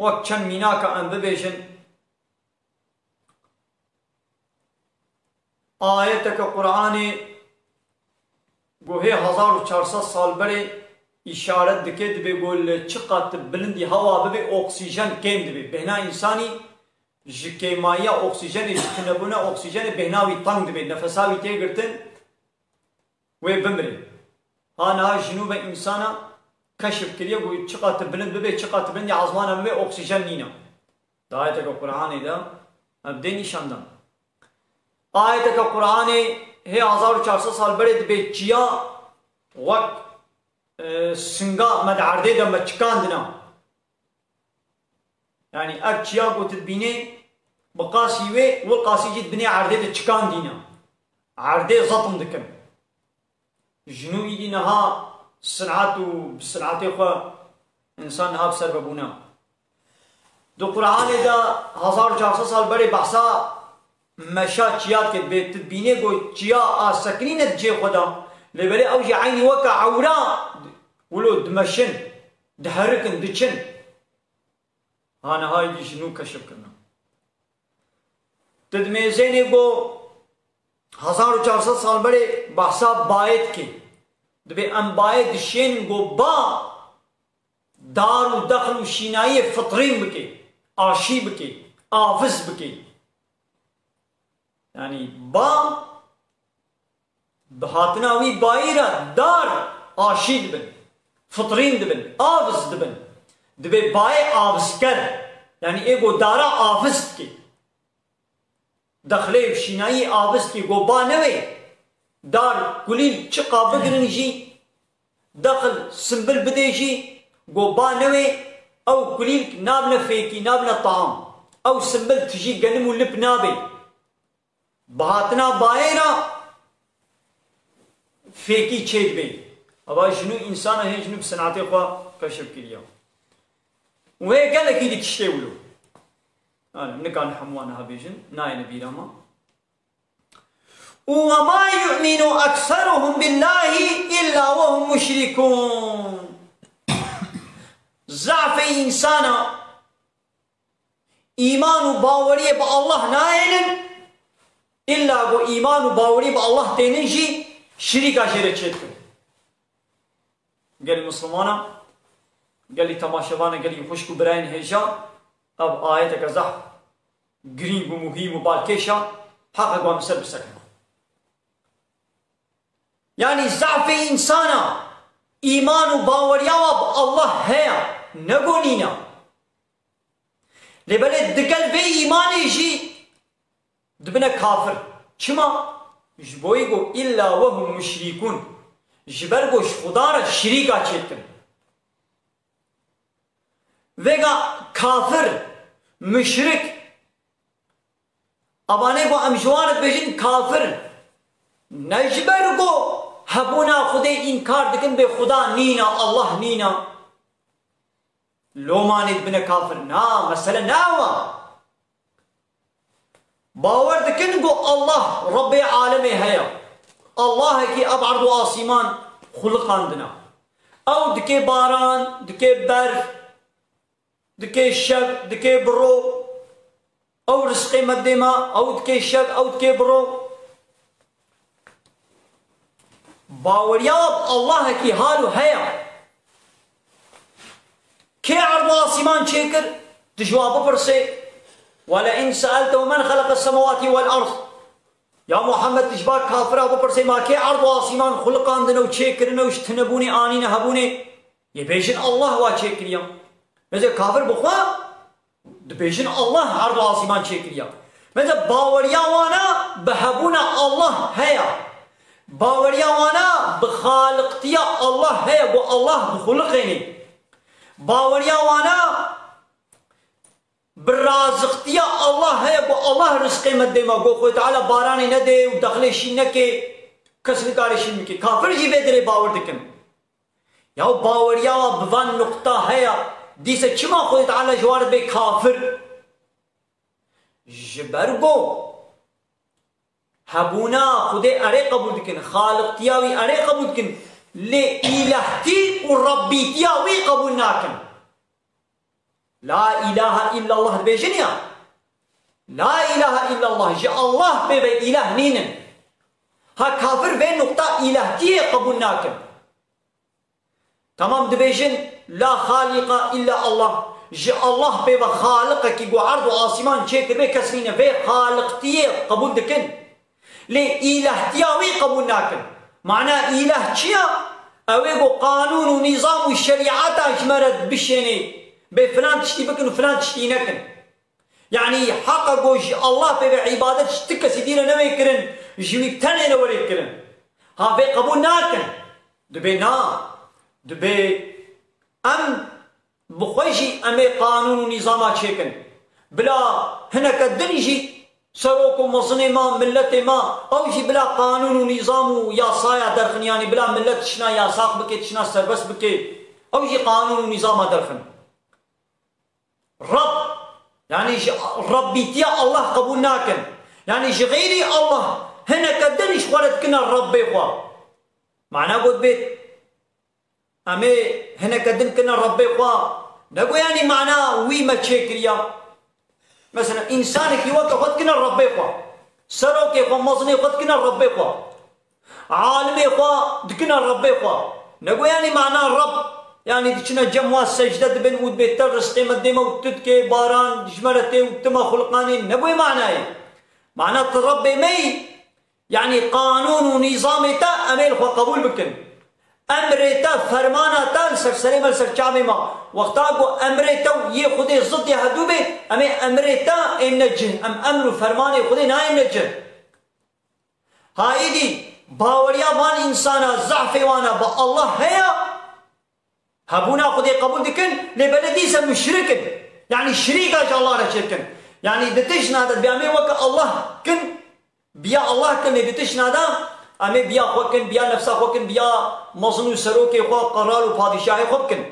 وەک چەند میناکە ئەم ببێژن ئاەتێکە قورئانێ گۆهێ 1400 ساڵ بەرێ ئیشارەت دکێ دەبێ بۆ لە چ قەت بلندی هەوا ببێ ئۆکسیژەن کێم دەبێ بێهنا ئینسانی ji kêmaya oksijenê ji tunebûna oksijenê bêhnavî teng dibe nefesavî têgirtin wê bimire haniha jinûbe însana keşif kiriye got çi qat bilind bibe çi qat bilindî ezmana bibe oksijen nîne di ayeteke Qur'anê de ev dê nîşandan ayeteke Qur'anê hê 1400 sal berê dibe çiya wek singa me di erdê de me çikandina yani ev çiya gotit bînê bi qasî wê wê qasî jî binê erdê de çikandîne erdê zetim dikin jinû îdî niha sinat û bi sinatê xwe insan niha bi ser vebûna di Qur'anê de 1400 sal berê behsa meşa çiya dike bê tu bînê got çiya a sekinîne di cê xwe de lêberê ew jî eynî weka ewra wilo dimeşin diherikin diçin haniha îdî jinû keşif kirine tu di mêzênê got 1400 sal berê behsa bayê dike dibe em bayê dişênin got ba dar û dexil û şînayiyê fitrîn bike aşî bike aviz bike yani ba bi hatina wî bayî re dar aşî dibin fitrîn dibin aviz dibin dibe bayê avizker yani ê got dara aviz dike dexilê şînayî aviz dike got ba newê dar kulîl çiqa bigirin jî dexil simbil bidê jî got ba newê ew kulîl nabine fêkî nabine taam ew simbil tijî gelim û lip nabe bi hatina bayê re fêkî çê dibe ava jinû însana hê jinû bi sinatê xwe keşif kiriye wê gelekî di tiştê wilo nikan hemû niha bêjin nayêne bîra me وَمَا يُؤْمِنُ أَكْثَرُهُمْ بِاللّٰهِ إِلَّا وَهُمْ مُشْرِكُونَ ضعف insana iman û baweriye bi Allah nayênin illa bu iman û baweriye bi Allah tênin jî şirîka jê re çêdikin gelî Müslümana gelî temaşevana gelî xuşk û birayên hêja ev ayeteke zeh girîng û muhîm û balkêşa heqek wan bi ser bisekin yani zafê insana iman û baweriya we bi Allah heye negonîne lêberê digel vê îmanê jî dibine kafir çima ji bo yê got illa wehum müşrikûn ji ber got ji xuda re şirîka çêdikin vêga kafir müşrik abanê got em ji wan re dibêjin kafir ne ji ber got hebûna xudê înkar dikin bê xuda nîne Allah nîne lomanê dibine kafir na mesele nawa باور dikin got Allah Rabbê alemê heye Allahekî ev erd û asîman xulqandina ew dike baran dike berf dike şev dike biro ew rizqê me dê me ew dike şev ew dike biro baweriya Allahekî hal û heye kê erd û asîman çêkir di jwa bipirse وَلَئِنْ سَأَلْتَهُ مَنْ خَلَقَ السَّمَوَاتِ وَالْأَرْضِ ya Muhammed tişba kafira bipirse ma kê erd û asîman xulqandine û çêkirine û ji tunebûnê anîne hebûnê yê bêjin Allah wa çêkiriye mêze kafir bixwe dibêjin Allah erd û asîman çêkiriye mêze baweriya wana bi hebûna Allah heye baweriya wana bi xaliqtiya Allah heye got Allah bi xulqênê baweriya wana بالرازقتیا Allah heye got Allah rizqê me dê me got Xwê Teala baranê nedê û dexilê şîn neke kes nikarê şîn bike kafir jî vê dirê bawer dikin ya baweriya we bi van nuqta heye dîse çima Xwê Teala ji wan re bê kafir ji ber got hebûna Xwedê erê qebûl dikin xaliqtiya wî erê qebûl dikin lê îlehtî û rabbîtiya wî qebûl nakin لا إله إلا الله بيجنيا لا إله إلا الله جي الله بي إله نينن ها كافر بين نقطة إلهتية قبول ناكن تمام دبيجن لا خالق إلا الله جي الله بي خالقك يقو عرض وآسمان شكر بي كسرين بي خالقتية قبول دكن لي إلهتية وي قبول ناكن معناه إله چيا اويقو قانون ونظام والشريعات اجمرت بشيني بفلان تشتي بكن وفلان تشتي نكن يعني حققوا الله في عبادة تكسي دينا نوي كرن جويك تاني نوري كرن ها في قبول ناكن دبي ام بخوشي امي قانون ونظامات شكن بلا هناك الدنيجي سروكم مصنما ملتي ما او شي بلا قانون ونظام ويا صايا درخن يعني بلا ملت شنا يا ساق بكي شنا سربس بكي او شي قانون ونظام درخن رب يعني ربيتيا الله قبول ناكن يعني غيري الله هنا كدنش ولد كنا الرب يخوا معناه قلت بيت امي هنا كدن كنا الرب يخوا نقول يعني معناه وي ما تشكريا مثلا انسانك يوقف قد كنا الرب يخوا سروك يخوا مصني قد كنا الرب يخوا عالم يخوا دكنا الرب يخوا نقول يعني معناه الرب يعني دشنا جموا السجدة بن ود بيتر رزقي مديمة وتدكي باران جمرتي وتما خلقاني نبوي معناه معناه الرب مي يعني قانون ونظامتا اميل قبول بكن امرتا فرمانتا سرسري مال سرچامي ما وقتاغو امرتا يه خدي ضد يهدوبه امي امرتا انجه ام امر فرمان خدي نا انجه هاي دي باوريا وان انسانا ضعف وانا با الله هيا هبونا خدي قبول دكن لبلدي سم مشركن يعني شريك الله لا شركن يعني دتشنا هذا بيامي وك الله كن بيا الله كن دتشنا هذا امي بيا خوكن بيا نفسا خوكن بيا مصنوع سروكي خو قرار وبادشاهي خوكن